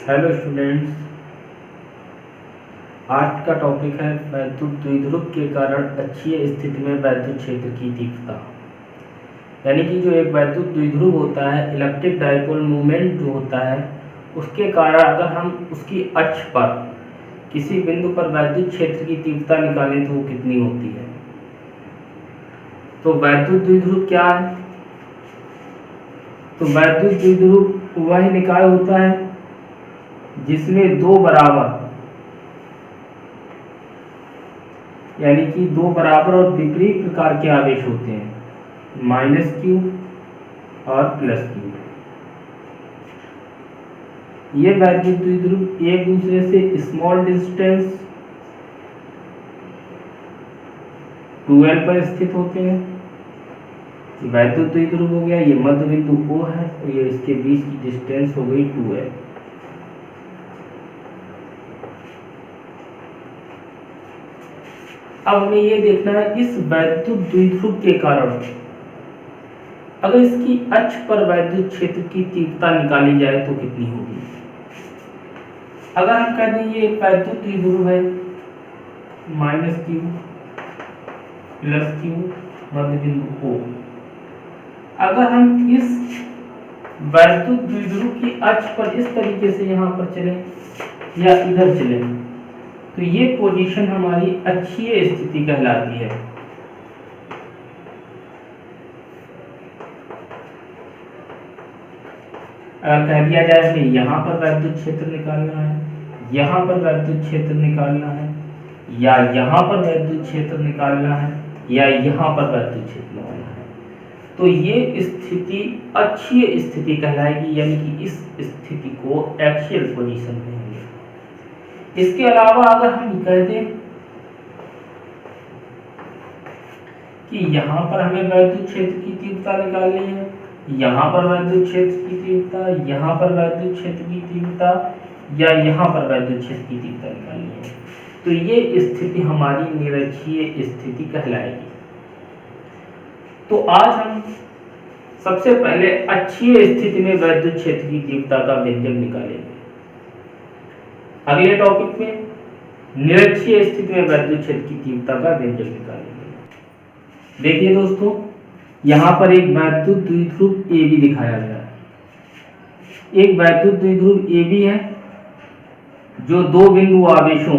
Hello students, आज का topic है वैद्युत द्विध्रुव के कारण अक्षीय स्थिति में वैद्युत क्षेत्र की तीव्रता। यानी कि जो एक वैद्युत द्विध्रुव होता है, इलेक्ट्रिक डाइपोल मूवमेंट जो होता है, उसके कारण अगर हम उसकी अक्ष पर किसी बिंदु पर वैद्युत क्षेत्र की तीव्रता निकालें तो वो कितनी होती है। तो वैद्युत द्विध्रुव क्या है? तो वैद्युत द्विध्रुव वह निकाय होता है जिसमें दो बराबर यानी कि दो बराबर और विपरीत प्रकार के आवेश होते हैं, -q और +q। ये वैद्युत द्विध्रुव एक दूसरे से स्मॉल डिस्टेंस 2l पर स्थित होते हैं। वैद्युत द्विध्रुव हो गया, ये मध्य बिंदु O है और ये इसके बीच की डिस्टेंस हो गई 2l। अब हमें ये देखना है इस वैद्युत द्विध्रुव के कारण अगर इसकी अक्ष पर वैद्युत क्षेत्र की तीव्रता निकाली जाए तो कितनी होगी। अगर हम कहते हैं ये वैद्युत द्विध्रुव है, -q +q मध्य बिंदु O। अगर हम इस वैद्युत द्विध्रुव की अक्ष पर इस तरीके से यहाँ पर चलें या इधर चलें तो ये पोजीशन हमारी अक्षीय स्थिति कहलाती है। अगर कह दिया जाए हमें यहाँ पर वैद्युत क्षेत्र निकालना है, यहाँ पर वैद्युत क्षेत्र निकालना है, या यहाँ पर वैद्युत क्षेत्र निकालना है, या यहाँ पर वैद्युत क्षेत्र निकालना है, तो ये स्थिति अक्षीय स्थिति कहलाएगी। यानी कि इस स्थिति को एक्सियल पोजीशन कहेंगे। इसके अलावा अगर हम कह दें कि यहाँ पर हमें वैद्युत क्षेत्र की तीव्रता निकालनी है, यहाँ पर वैद्युत क्षेत्र की तीव्रता, यहाँ पर वैद्युत क्षेत्र की तीव्रता, या यहाँ पर वैद्युत क्षेत्र की तीव्रता निकालनी है, तो ये स्थिति हमारी निरक्षीय स्थिति कहलाएगी। तो आज हम सबसे पहले अक्षीय स्थिति में वैद्युत क्षेत्र की तीव्रता का व्यंजक निकालेंगे। अगले टॉपिक में निरक्षीय स्थिति में वैद्युत क्षेत्र की तीव्रता का व्यंजक निकालेंगे। देखिए दोस्तों, यहाँ पर एक वैद्युत द्विध्रुव AB दिखाया गया है। एक वैद्युत द्विध्रुव AB है जो दो बिंदु आवेशों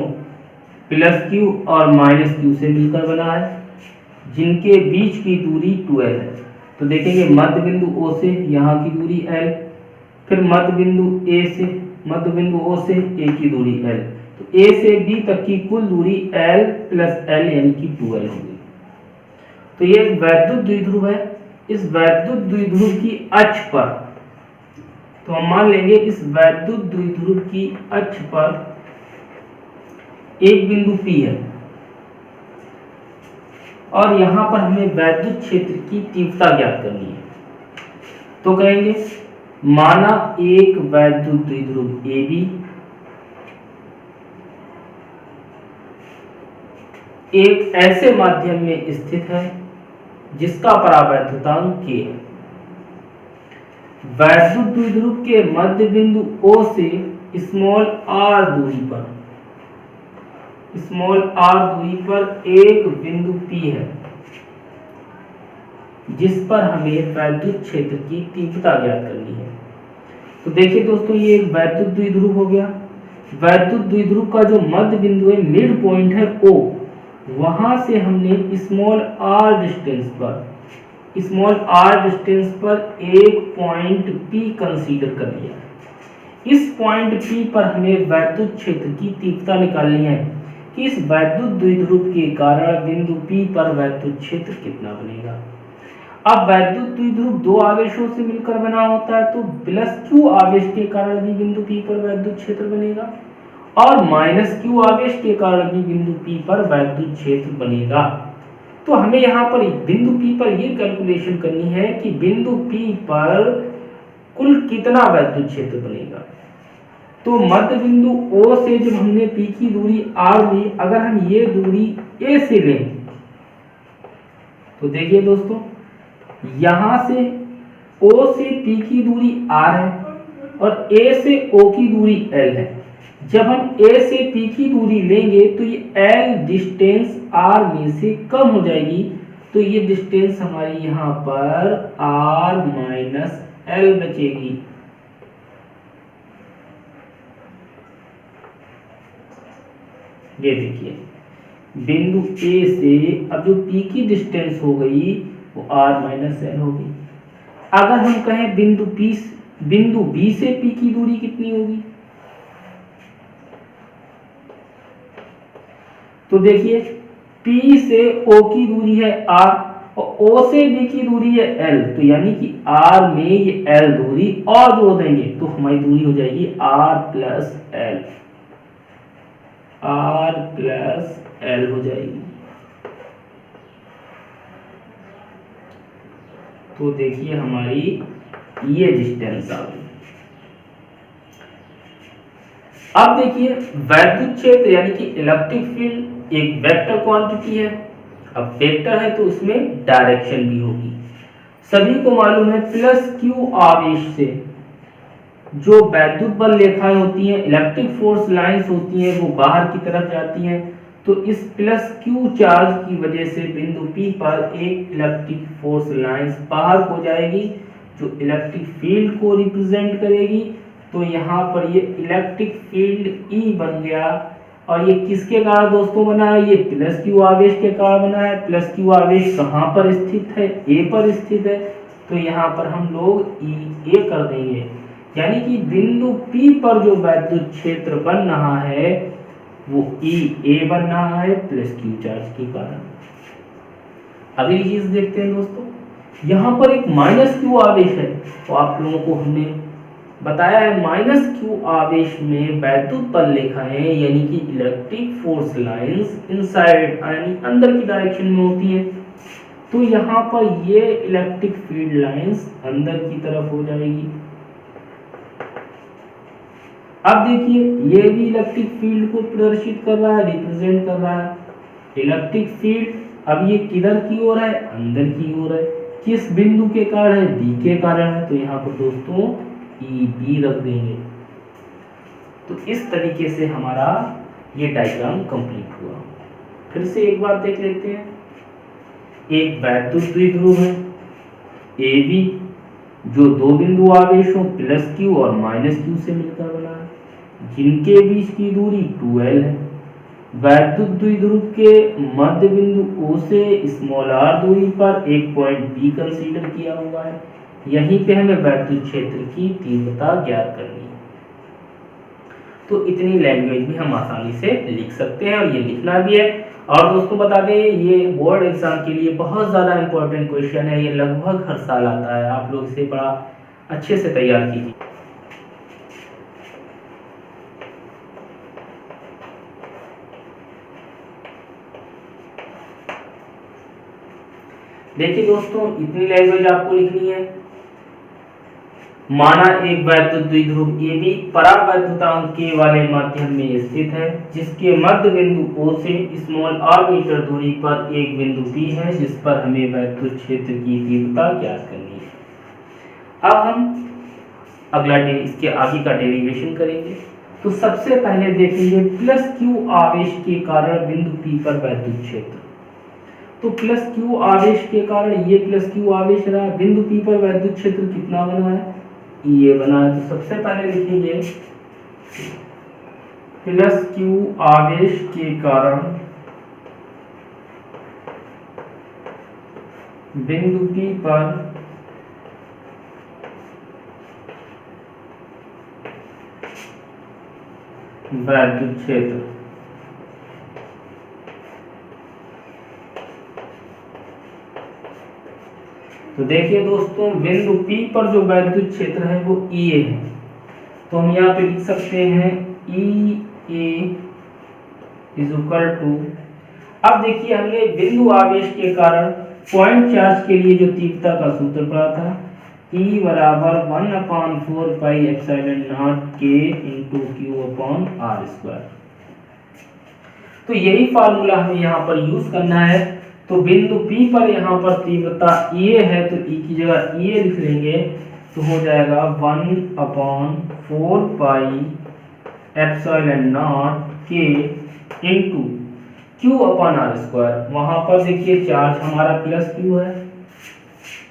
+q और -q से मिलकर बना है, जिनके बीच की दूरी 2l है। तो देखेंगे मध्य बिंदु O से यहाँ की दूरी l, फिर मध्य बिंदु O से A की दूरी l, तो A से B तक की कुल दूरी l + l यानी कि 2l होगी। तो ये वैद्युत द्विध्रुव है। इस वैद्युत द्विध्रुव की अक्ष पर, तो हम मान लेंगे इस वैद्युत द्विध्रुव की अक्ष पर एक बिंदु P है और यहाँ पर हमें वैद्युत क्षेत्र की तीव्रता ज्ञात करनी है। तो कहेंगे माना एक वैद्युत द्विध्रुव AB एक ऐसे माध्यम में स्थित है जिसका परावैद्युतांक K है। वैद्युत द्विध्रुव के मध्य बिंदु O से स्मॉल r दूरी पर एक बिंदु P है जिस पर हमें वैद्युत क्षेत्र की तीव्रता ज्ञात करनी है। तो देखिए दोस्तों, ये एक वैद्युत द्विध्रुव हो गया। वैद्युत द्विध्रुव का जो मध्य बिंदु है, मिड पॉइंट है O, वहां से हमने स्मॉल r डिस्टेंस पर एक पॉइंट P कंसीडर कर लिया। इस पॉइंट P पर हमें वैद्युत क्षेत्र की तीव्रता निकालनी है कि इस वैद्युत द्विध्रुव के कारण बिंदु P पर वैद्युत क्षेत्र कितना बनेगा। अब वैद्युत द्विध्रुव दो आवेशों से मिलकर बना होता है, तो +q आवेश के कारण भी बिंदु P पर वैद्युत क्षेत्र बनेगा और -q आवेश के कारण भी बिंदु P पर वैद्युत क्षेत्र बनेगा। तो हमें यहाँ पर बिंदु P पर ये कैलकुलेशन करनी है कि बिंदु P पर कुल कितना वैद्युत क्षेत्र बनेगा। तो मध्य बिंदु O से जब हमने P की दूरी r ली, अगर हम ये दूरी A से लें तो देखिए दोस्तों, यहाँ से O से P की दूरी r है और ए से ओ की दूरी एल है। जब हम ए से पी की दूरी लेंगे तो ये एल डिस्टेंस आर में से कम हो जाएगी, तो ये डिस्टेंस हमारी यहाँ पर आर माइनस एल बचेगी। ये देखिए बिंदु ए से अब जो पी की डिस्टेंस हो गई वो आर माइनस एल होगी। अगर हम कहें बिंदु बी से पी की दूरी कितनी होगी, तो देखिए P से O की दूरी है R और O से B की दूरी है L, तो यानी कि R में ये L दूरी और जोड़ देंगे तो हमारी दूरी हो जाएगी R plus L, R plus L हो जाएगी। तो देखिए हमारी ये डिस्टेंस आ गई। अब देखिए वैद्युत क्षेत्र यानी कि इलेक्ट्रिक फील्ड एक वेक्टर क्वांटिटी है। अब वेक्टर है तो उसमें डायरेक्शन भी होगी। सभी को मालूम है प्लस क्यू आवेश से जो वैद्युत बल रेखाएं होती हैं, इलेक्ट्रिक फोर्स लाइंस होती हैं, वो बाहर की तरफ जाती हैं। तो इस प्लस क्यू चार्ज की वजह से बिंदु P पर एक इलेक्ट्रिक फोर्स लाइंस बाहर को जाएगी जो इलेक्ट्रिक फील्ड को रिप्रेजेंट करेगी। तो यहाँ पर ये इलेक्ट्रिक फील्ड E बन गया और ये किसके कारण दोस्तों बना है, ये प्लस क्यू आवेश के कारण बना है। प्लस क्यू आवेश कहाँ पर स्थित है, ए पर स्थित है, तो यहाँ पर हम लोग E A कर देंगे। यानी कि बिंदु P पर जो वैद्युत क्षेत्र बन रहा है वो E A बन रहा है प्लस क्यू चार्ज के कारण। अगली चीज देखते हैं दोस्तों, यहाँ पर एक माइनस क्यू आवेश है, तो आप लोगों को हमने बताया है माइनस क्यू आवेश में वैद्युत बल रेखाएं यानी कि इलेक्ट्रिक फोर्स लाइंस इनसाइड यानी अंदर की डायरेक्शन में होती हैं। तो यहाँ पर ये इलेक्ट्रिक फील्ड लाइंस अंदर की तरफ हो जाएगी। अब देखिए ये भी इलेक्ट्रिक फील्ड को प्रदर्शित कर रहा है, रिप्रेजेंट कर रहा है। इलेक्ट्रिक फील्ड अब ये किधर की ओर है, अंदर की ओर है। किस बिंदु के कारण है, बी के कारण है, तो यहाँ पर दोस्तों EB रख देंगे। तो इस तरीके से हमारा ये डायग्राम कंप्लीट हुआ। फिर से एक बार देख लेते हैं। एक वैद्युत द्विध्रुव है AB जो दो बिंदु आवेशों प्लस Q और माइनस Q से मिलकर बना है, जिनके बीच की दूरी 2L है। वैद्युत द्विध्रुव के मध्य बिंदु O से स्मॉल r दूरी पर एक पॉइंट B कंसीडर किया हुआ है। यहीं पे हमें वैद्युत क्षेत्र की तीव्रता ज्ञात करनी है। तो इतनी लैंग्वेज भी हम आसानी से लिख सकते हैं और ये लिखना भी है। और दोस्तों बता दें ये बोर्ड एग्जाम के लिए बहुत ज़्यादा इंपॉर्टेंट क्वेश्चन है, ये लगभग हर साल आता है। आप लोग इसे बड़ा अच्छे से तैयार कीजिए। देखिए दोस्तों इतनी लैंग्वेज आपको लिखनी है। माना एक वैद्युत द्विध्रुव AB परावैद्युतांक K वाले माध्यम में स्थित है, जिसके मध्य बिंदु O से स्मॉल r मीटर दूरी पर एक बिंदु P है, जिस पर हमें वैद्युत क्षेत्र की तीव्रता ज्ञात करनी है। अब हम अगला इसके आगे का डेरिवेशन करेंगे। तो सबसे पहले देखेंगे प्लस Q आवेश के कारण बिंदु P पर वैद्युत क्षेत्र। तो प्लस Q आवेश के कारण ये प्लस Q आवेश रहा, बिंदु P पर वैद्युत क्षेत्र कितना बना है, ये बना है। तो सबसे पहले लिखेंगे प्लस Q आवेश के कारण बिंदु P पर वैद्युत क्षेत्र। तो देखिए दोस्तों बिंदु P पर जो वैद्युत क्षेत्र है वो EA है, तो हम यहाँ पे लिख सकते हैं EA इज इक्वल टू, अब देखिए हमने बिंदु आवेश के कारण पॉइंट चार्ज के लिए जो तीव्रता का सूत्र पढ़ा था, E बराबर 1/4 pi epsilon naught K into Q/r²। तो यही फार्मूला हमें यहाँ पर यूज करना है। तो बिंदु P पर यहाँ पर तीव्रता EA है, तो E की जगह EA लिख लेंगे तो हो जाएगा 1/4 पाई के into Q upon R square. वहां पर देखिए चार्ज हमारा प्लस क्यू है,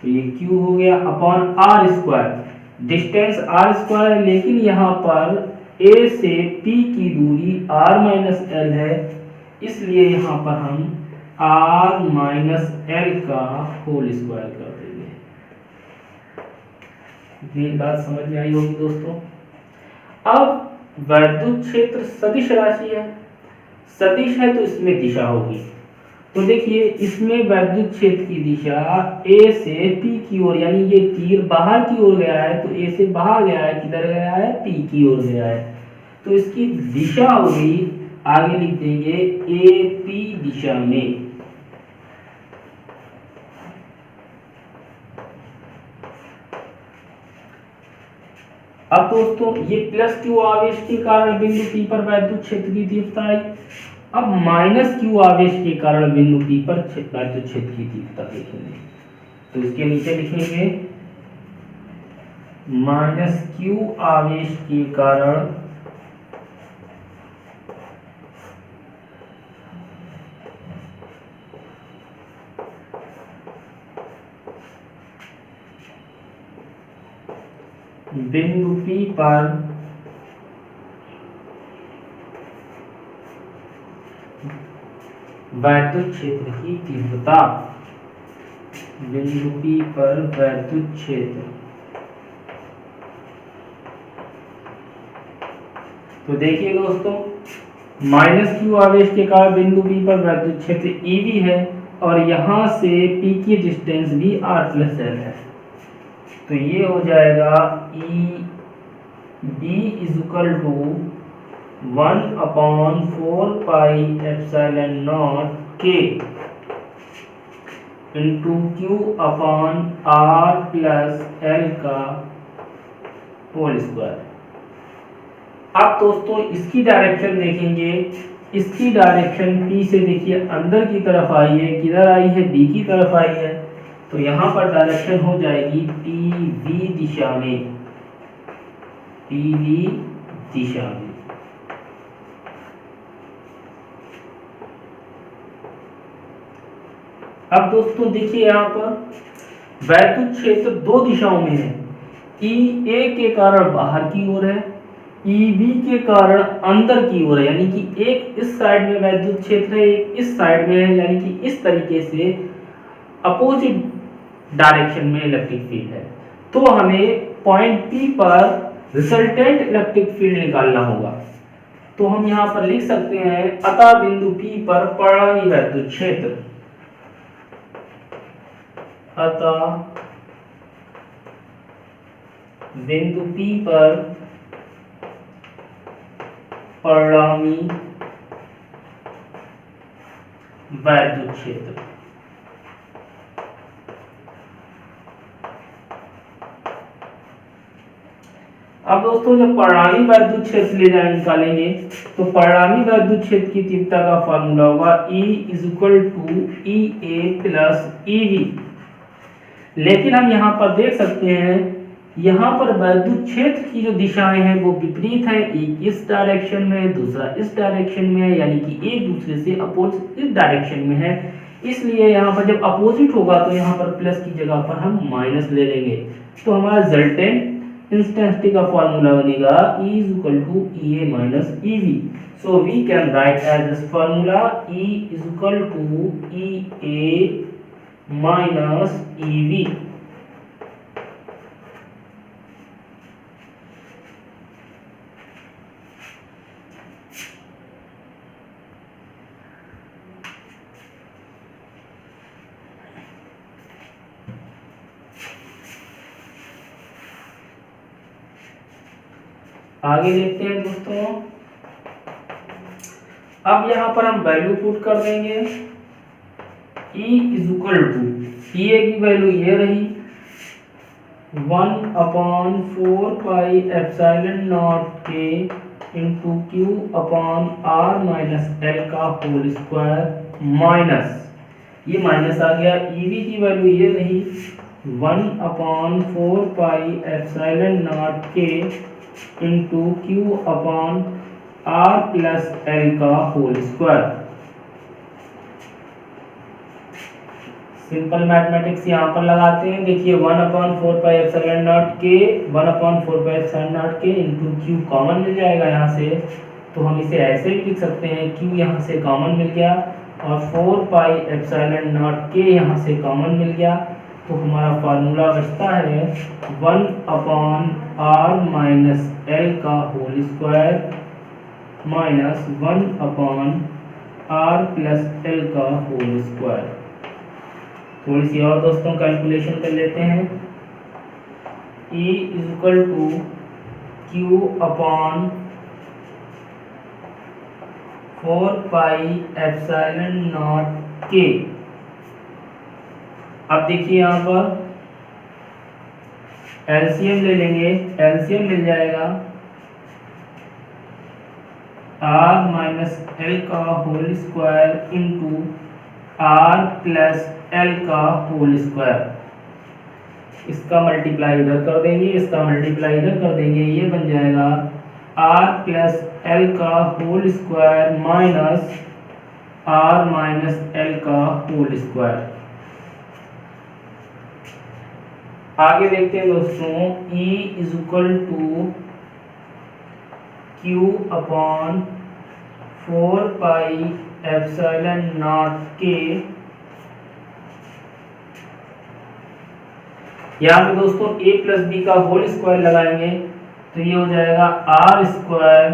तो ये क्यू हो गया upon R square. Distance R square है, लेकिन यहाँ पर ए से पी की दूरी r माइनस एल है, इसलिए यहाँ पर हम r माइनस एल का होल स्क्वायर कर देंगे। ये बात समझ में आई होगी दोस्तों। अब वैद्युत क्षेत्र सदिश राशि है, सदिश है तो इसमें दिशा होगी। तो देखिए इसमें वैद्युत क्षेत्र की दिशा ए से पी की ओर, यानी ये तीर बाहर की ओर गया है, तो ए से बाहर गया है, किधर गया है, पी की ओर गया है, तो इसकी दिशा होगी, आगे लिख देंगे ए पी दिशा में। अब दोस्तों ये प्लस क्यू आवेश के कारण बिंदु पी पर वैद्युत क्षेत्र की तीव्रता आई। अब माइनस क्यू आवेश के कारण बिंदु पी पर वैद्युत क्षेत्र की तीव्रता देखेंगे, तो इसके नीचे लिखेंगे माइनस क्यू आवेश के कारण बिंदु पी पर वैद्युत क्षेत्र की तीव्रता, बिंदु पी पर वैद्युत क्षेत्र। तो देखिए दोस्तों माइनस क्यू आवेश के कारण बिंदु पी पर वैद्युत क्षेत्र ईवी है, और यहां से पी की डिस्टेंस भी r प्लस एल है, तो ये हो जाएगा E B is equal to 1/4 pi epsilon naught के into Q upon R plus L का होल स्क्वायर। अब दोस्तों इसकी डायरेक्शन देखेंगे, इसकी डायरेक्शन पी से देखिए अंदर की तरफ आई है, किधर आई है, बी की तरफ आई है, तो यहाँ पर डायरेक्शन हो जाएगी पीवी दिशा में, पीवी दिशा में। अब दोस्तों देखिए यहाँ पर वैद्युत क्षेत्र दो दिशाओं में है, ई ए के कारण बाहर की ओर है, ई बी के कारण अंदर की ओर है, यानी कि एक इस साइड में वैद्युत क्षेत्र है, एक इस साइड में है, यानी कि इस तरीके से अपोजिट डायरेक्शन में इलेक्ट्रिक फील्ड है। तो हमें पॉइंट पी पर रिजल्टेंट इलेक्ट्रिक फील्ड निकालना होगा, तो हम यहाँ पर लिख सकते हैं अतः बिंदु पी पर परिणामी वैद्युत क्षेत्र, अतः बिंदु पी पर परिणामी वैद्युत क्षेत्र। अब दोस्तों जब परिणामी वैद्युत क्षेत्र ले जाए निकालेंगे, तो परिणामी वैद्युत क्षेत्र की तीव्रता का फार्मूला होगा E is equal to EA plus EV। लेकिन हम यहाँ पर देख सकते हैं, यहाँ पर वैद्युत क्षेत्र की जो दिशाएं हैं वो विपरीत है, एक इस डायरेक्शन में है, दूसरा इस डायरेक्शन में है, यानी कि एक दूसरे से अपोजिट इस डायरेक्शन में है। इसलिए यहाँ पर जब अपोजिट होगा तो यहाँ पर प्लस की जगह पर हम माइनस ले लेंगे, तो हमारा रिजल्टेंट इंस्टेंसिटी का फॉर्मूला बनेगा E is equal to EA minus EV. So we can write as this formula E is equal to EA minus EV. आगे देखते हैं दोस्तों, अब यहाँ पर हम वैल्यू पुट कर देंगे। E is equal to EA की वैल्यू ये रही 1/4 पाई एप्सिलॉन नॉट के into Q upon R minus L का होल स्क्वायर, माइनस ये माइनस आ गया, EV की वैल्यू ये रही 1/4πε0 इंटू Q/R+L का होल स्क्वायर। सिंपल मैथमेटिक्स यहाँ पर लगाते हैं। देखिए 1/4πε0 इंटू Q कॉमन मिल जाएगा यहाँ से, तो हम इसे ऐसे भी लिख सकते हैं, Q यहाँ से कॉमन मिल गया और 4πε0 यहाँ से कॉमन मिल गया, तो हमारा फार्मूला बचता है 1/R-L का होल स्क्वायर माइनस 1/R+L का होल स्क्वायर। थोड़ी सी और दोस्तों कैलकुलेशन कर लेते हैं। E इक्वल टू Q/4πε0 अब देखिए यहाँ पर एलसीएम ले लेंगे, एलसीएम मिल जाएगा R-L का होल स्क्वायर इंटू R+L का होल स्क्वायर। इसका मल्टीप्लाई इधर कर देंगे, इसका मल्टीप्लाई इधर कर देंगे, ये बन जाएगा R+L का होल स्क्वायर माइनस R-L का होल स्क्वायर। आगे देखते हैं दोस्तों, E इक्वल टू Q/4πε0 यहाँ पे दोस्तों a प्लस बी का होल स्क्वायर लगाएंगे तो ये हो जाएगा R square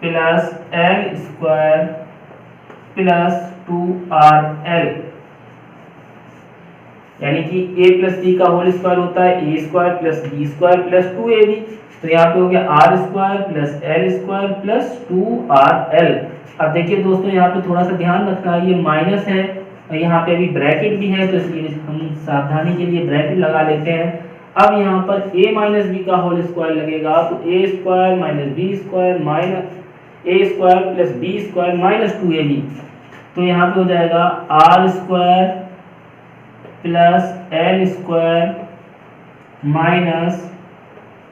plus L square plus 2RL, यानी कि a प्लस बी का होल स्क्वायर होता है a square plus B square plus 2ab, तो यहाँ पे हो गया R square plus L square plus 2RL। अब देखिए दोस्तों यहाँ पे थोड़ा सा ध्यान रखना है, ये माइनस है और यहाँ पे अभी ब्रैकेट भी है, तो इसलिए हम सावधानी के लिए ब्रैकेट लगा लेते हैं। अब यहाँ पर a माइनस बी का होल स्क्वायर लगेगा, तो a square minus B square minus a square plus B square minus 2ab, तो यहाँ पे हो जाएगा R square plus L square minus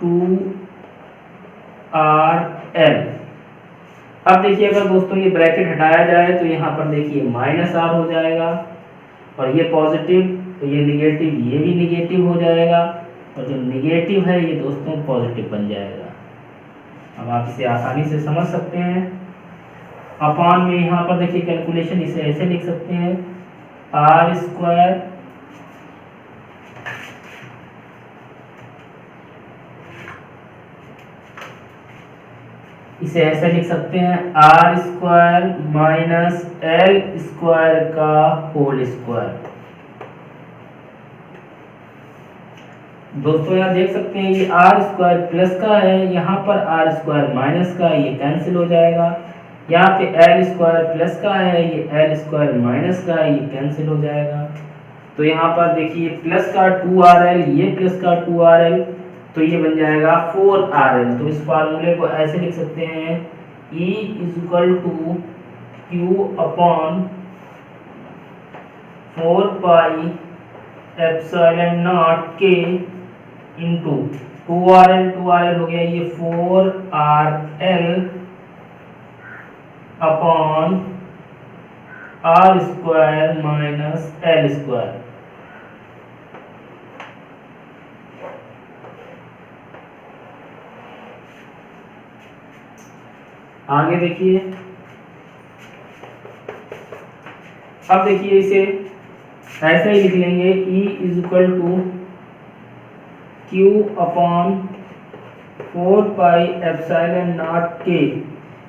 2RL। अब देखिए अगर दोस्तों ये ब्रैकेट हटाया जाए तो यहाँ पर देखिए माइनस R हो जाएगा और ये पॉजिटिव, तो ये निगेटिव, ये भी निगेटिव हो जाएगा और जो निगेटिव है ये दोस्तों पॉजिटिव बन जाएगा। अब आप इसे आसानी से समझ सकते हैं। अपान में यहाँ पर देखिए कैलकुलेशन इसे ऐसे लिख सकते हैं, R स्क्वायर इसे ऐसे लिख सकते हैं R square minus L square का होल स्क्वायर। दोस्तों यहाँ देख सकते हैं ये R स्क्वायर प्लस का है, यहाँ पर R स्क्वायर माइनस का, ये कैंसिल हो जाएगा। यहाँ पे L स्क्वायर प्लस का है, ये L स्क्वायर माइनस का, ये कैंसिल हो जाएगा। तो यहाँ पर देखिए प्लस का 2RL, ये प्लस का 2RL, तो ये बन जाएगा 4RL। तो इस फार्मूले को ऐसे लिख सकते हैं, E equal to Q/4πε0 into 2RL, 2RL हो गया ये 4RL upon R square minus L square. आगे देखिए, अब देखिए इसे ऐसे ही लिख लेंगे, E इक्वल टू Q/4πε0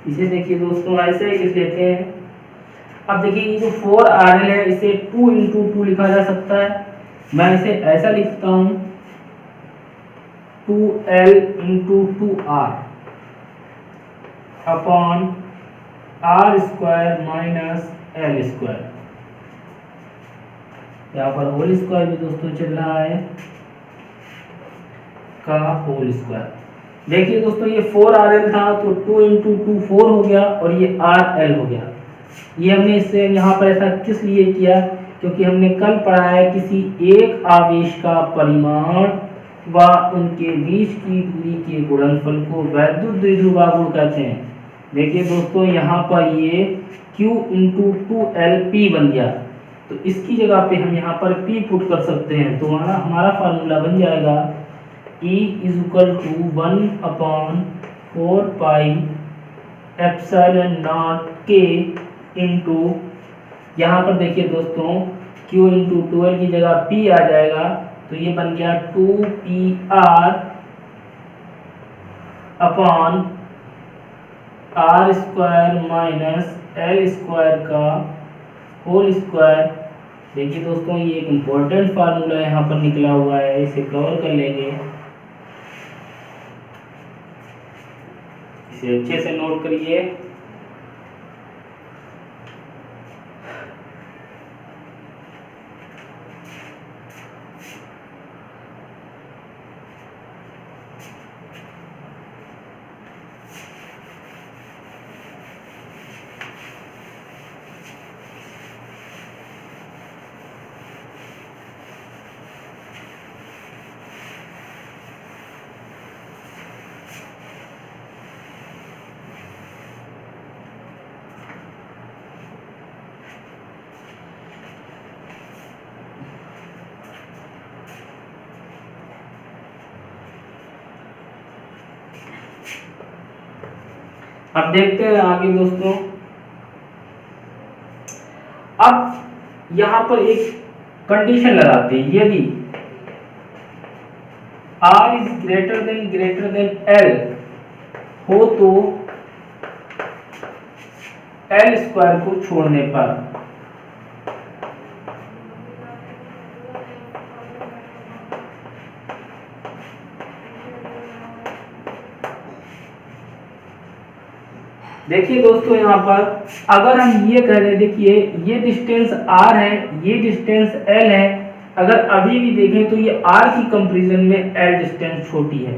इसे देखिए दोस्तों ऐसे ही लिख लेते हैं। अब देखिए ये जो 4RL है इसे 2 इंटू 2 लिखा जा सकता है, मैं इसे ऐसा लिखता हूँ 2L into 2R upon R square minus L square. यहाँ पर होल स्क्वायर भी दोस्तों चल रहा है का होल स्क्वायर। देखिए दोस्तों ये 4RL था तो 2 इंटू 2 4 हो गया और ये RL हो गया। ये हमने इससे यहाँ पर ऐसा किस लिए किया क्योंकि हमने कल पढ़ा है किसी एक आवेश का परिमाण व उनके बीच की दूरी के गुणनफल को वैद्युत द्विध्रुव आघूर्ण कहते हैं। देखिए दोस्तों, यहाँ पर ये Q इंटू 2Lp बन गया, तो इसकी जगह पे हम यहाँ पर P पुट कर सकते हैं। तो हमारा फार्मूला बन जाएगा E is equal to 1/4 pi epsilon naught K into, यहाँ पर देखिए दोस्तों Q इंटू 2L की जगह P आ जाएगा, तो ये बन गया 2PR upon R square minus L square का होल स्क्वायर। देखिए दोस्तों, ये एक इम्पोर्टेंट फार्मूला यहाँ पर निकला हुआ है, इसे कवर कर लेंगे, इसे अच्छे से नोट करिए। अब देखते हैं आगे दोस्तों। अब यहां पर एक कंडीशन लगाते हैं, यदि R is greater than L हो तो L स्क्वायर को छोड़ने पर देखिए दोस्तों, यहाँ पर अगर हम ये कह रहे, देखिए ये डिस्टेंस R है, ये डिस्टेंस L है, अगर अभी भी देखें तो ये R की कंपैरिजन में L डिस्टेंस छोटी है।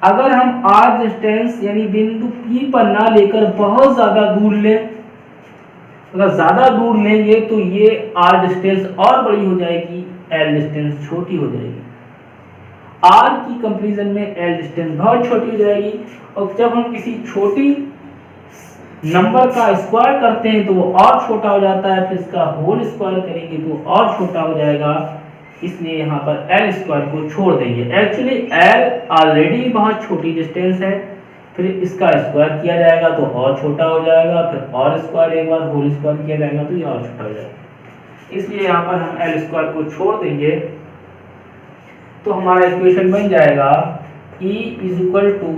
अगर हम R डिस्टेंस यानी बिंदु P पर ना लेकर बहुत ज्यादा दूर लें, अगर ज्यादा दूर लेंगे तो ये R डिस्टेंस और बड़ी हो जाएगी, L डिस्टेंस छोटी हो जाएगी। R की कंपैरिजन में L डिस्टेंस बहुत छोटी हो जाएगी, और जब हम किसी छोटी नंबर का स्क्वायर करते हैं तो वो और छोटा हो जाता है, फिर इसका होल स्क्वायर करेंगे तो और छोटा हो जाएगा, इसलिए यहाँ पर L स्क्वायर को छोड़ देंगे। एक्चुअली L ऑलरेडी बहुत छोटी डिस्टेंस है, फिर इसका स्क्वायर किया जाएगा तो और छोटा हो जाएगा, फिर और स्क्वायर एक बार होल स्क्वायर किया जाएगा तो ये और छोटा हो जाएगा, इसलिए यहाँ पर हम L स्क्वायर को छोड़ देंगे। तो हमारा इक्वेशन बन जाएगा E is equal to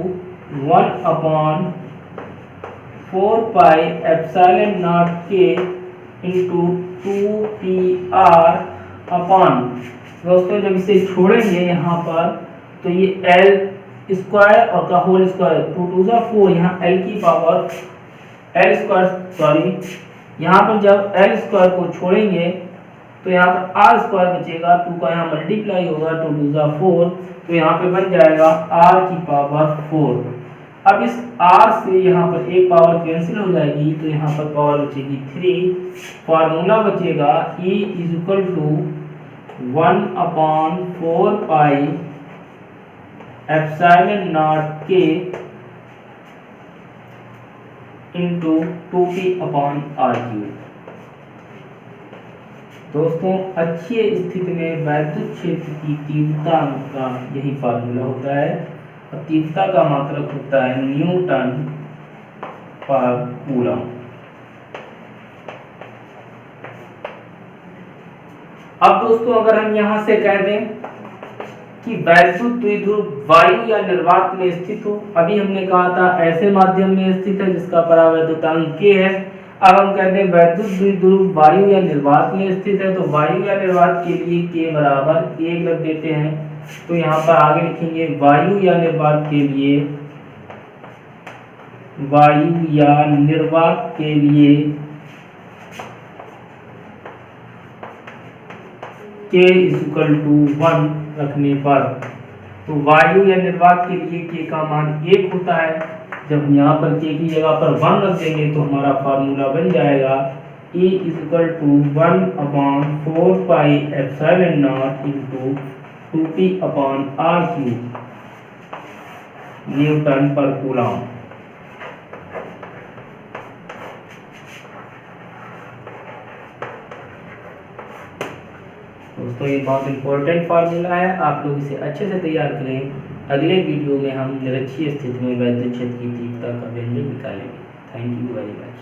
1/4 pi epsilon naught K into 2PR upon, दोस्तों जब इसे छोड़ेंगे यहाँ पर तो ये L स्क्वायर और का होल स्क्वायर 2 2 जा 4, यहाँ L की पावर L स्क्वायर सॉरी, यहाँ पर जब L स्क्वायर को छोड़ेंगे तो यहाँ पर R स्क्वायर बचेगा, 2 का यहाँ मल्टीप्लाई होगा, 2 2 जा 4, तो यहाँ पे बन जाएगा R की पावर 4। अब इस R से यहाँ पर एक पावर कैंसिल हो जाएगी, तो यहाँ पर पावर बचेगी 3, फार्मूला बचेगा E is equal to 1/4 pi epsilon naught K into 2P upon R3। दोस्तों अच्छी स्थिति में वैद्युत क्षेत्र की तीव्रता का यही फार्मूला होता है, और तीव्रता का मात्रक होता है न्यूटन पर कूलम। अब दोस्तों अगर हम यहां से कह दें कि वैद्युत द्विध्रुव वायु या निर्वात में स्थित हो, अभी हमने कहा था ऐसे माध्यम में स्थित है जिसका परावैद्युतांक K है। अब हम कहते हैं वैद्युत द्विध्रुव वायु या निर्वात में स्थित है, तो वायु या निर्वात के लिए K बराबर 1 रख देते हैं। तो यहाँ पर आगे लिखेंगे वायु या निर्वात के लिए, वायु या निर्वात के लिए K इज इक्वल टू 1 रखने पर, तो वायु या निर्वात के लिए K का मान 1 होता है। जब हम यहाँ पर K की जगह पर 1 रख देंगे तो हमारा फार्मूला बन जाएगा E is equal to 1/4πε0 into 2p upon r cube newton per coulomb. दोस्तों ये बहुत इंपॉर्टेंट फार्मूला है, आप लोग इसे अच्छे से तैयार करें। अगले वीडियो में हम निरक्षीय स्थिति में वैद्युत क्षेत्र की तीव्रता का व्यंजक निकालेंगे। Thank you very much.